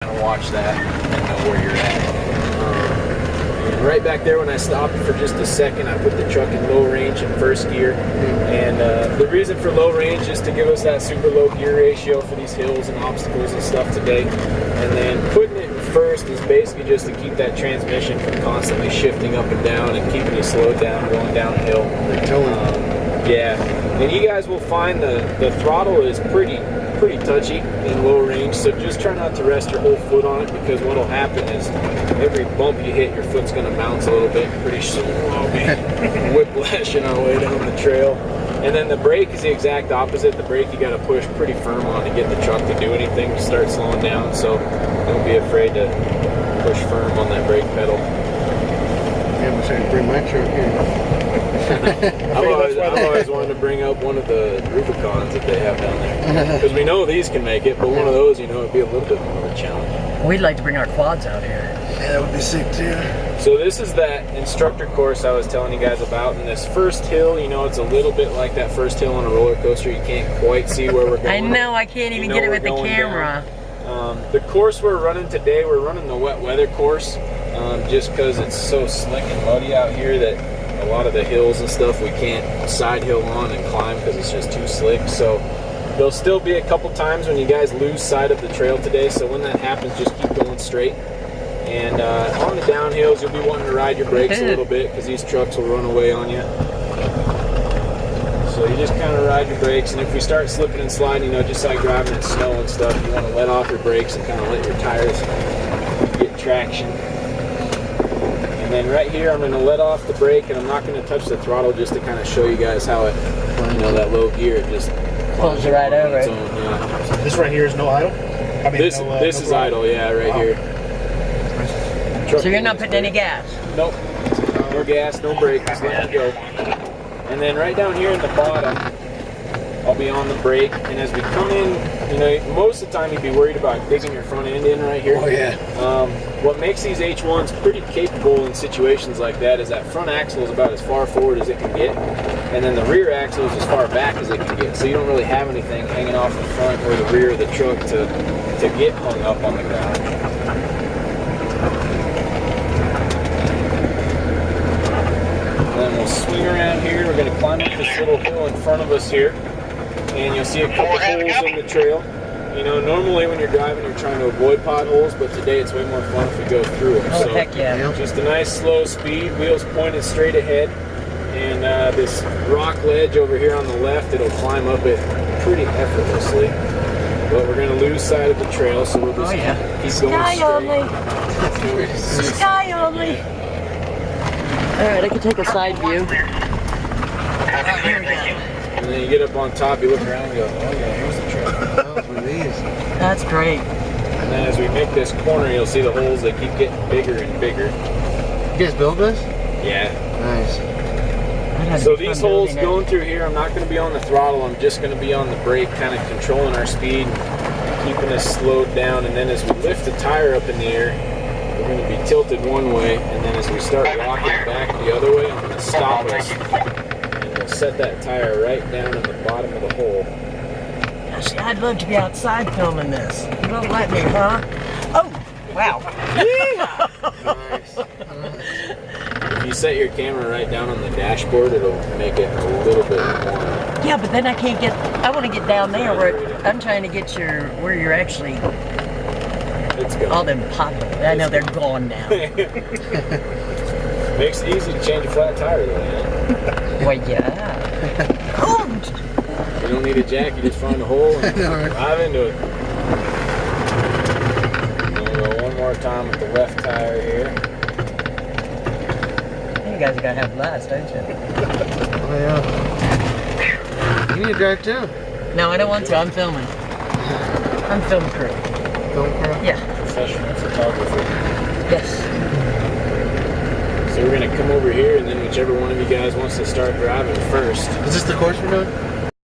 and watch that and know where you're at. And right back there when I stopped for just a second, I put the truck in low range in first gear. And the reason for low range is to give us that super low gear ratio for these hills and obstacles and stuff today. And then putting it in first is basically just to keep that transmission from constantly shifting up and down and keeping you slowed down going downhill. Yeah, and you guys will find the throttle is pretty touchy in low range, so just try not to rest your whole foot on it, because what will happen is every bump you hit, your foot's going to bounce a little bit. Pretty soon we'll be whiplashing our way down the trail. And then the brake is the exact opposite. The brake you got to push pretty firm on to get the truck to do anything, to start slowing down, so don't be afraid to push firm on that brake pedal. Yeah, I'm trying to bring my truck here. I've always wanted to bring up one of the Rubicons that they have down there, because we know these can make it, but one of those, you know, it'd be a little bit more of a challenge. We'd like to bring our quads out here. Yeah, that would be sick too. So this is that instructor course I was telling you guys about, and this first hill, you know, it's a little bit like that first hill on a roller coaster. You can't quite see where we're going. I know, I can't even get it with the camera. The course we're running today, we're running the wet weather course, just because it's so slick and muddy out here that a lot of the hills and stuff we can't side hill on and climb because it's just too slick. So there'll still be a couple times when you guys lose sight of the trail today, so when that happens, just keep going straight. And on the downhills, you'll be wanting to ride your brakes a little bit, because these trucks will run away on you. So you just kind of ride your brakes, and if we start slipping and sliding, you know, just like driving in snow and stuff, you want to let off your brakes and kind of let your tires get traction. And then right here, I'm going to let off the brake, and I'm not going to touch the throttle, just to kind of show you guys how it, you know, that low gear, it just pulls you right over. Yeah. So this right here is no idle? I mean, this is idle, yeah, right here. So you're not putting any gas? Nope. No gas, no brake, just let it go. And then right down here in the bottom, I'll be on the brake, and as we come in, you know, most of the time you'd be worried about digging your front end in right here. Oh yeah. What makes these H1s pretty capable in situations like that is that front axle is about as far forward as it can get, and then the rear axle is as far back as it can get, so you don't really have anything hanging off the front or the rear of the truck to get hung up on the ground. And then we'll swing around here. We're going to climb up this little hill in front of us here, and you'll see a couple holes in the trail. You know, normally when you're driving, you're trying to avoid potholes, but today it's way more fun if we go through them. Oh, so heck yeah. just a nice slow speed, wheels pointed straight ahead, and this rock ledge over here on the left, it'll climb up it pretty effortlessly. But we're going to lose sight of the trail, so we'll just keep going straight. Only. Sky only. Alright, I can take a side view. Here we go. And then you get up on top, you look around and go, oh yeah, here's the trail. Oh, for these. That's great. And then as we make this corner, you'll see the holes, they keep getting bigger and bigger. You guys build this? Yeah. Nice. So these holes going through here, I'm not going to be on the throttle, I'm just going to be on the brake, kind of controlling our speed, keeping us slowed down. And then as we lift the tire up in the air, we're going to be tilted one way, and then as we start rocking back the other way, I'm going to stop us, and we'll set that tire right down in the bottom of the hole. Gosh, I'd love to be outside filming this. You won't let me, huh? Oh, wow. Nice. If you set your camera right down on the dashboard, it'll make it a little bit more. Yeah, but then I can't get, I want to get down there where I'm trying to get where you're actually, It's gone. all them potholes. I know they're gone now. Makes it easy to change a flat tire though, yeah. Well, yeah. Oh! You don't need a jack, you just find a hole and drive into it. We'll go one more time with the left tire here. You guys are going to have last, don't you? Oh yeah. You need to drive too. No, I don't want to. I'm filming. I'm film crew. Film crew? Yeah. Professional photographer. Yes. So we're going to come over here, and then whichever one of you guys wants to start driving first. Is this the course we're doing?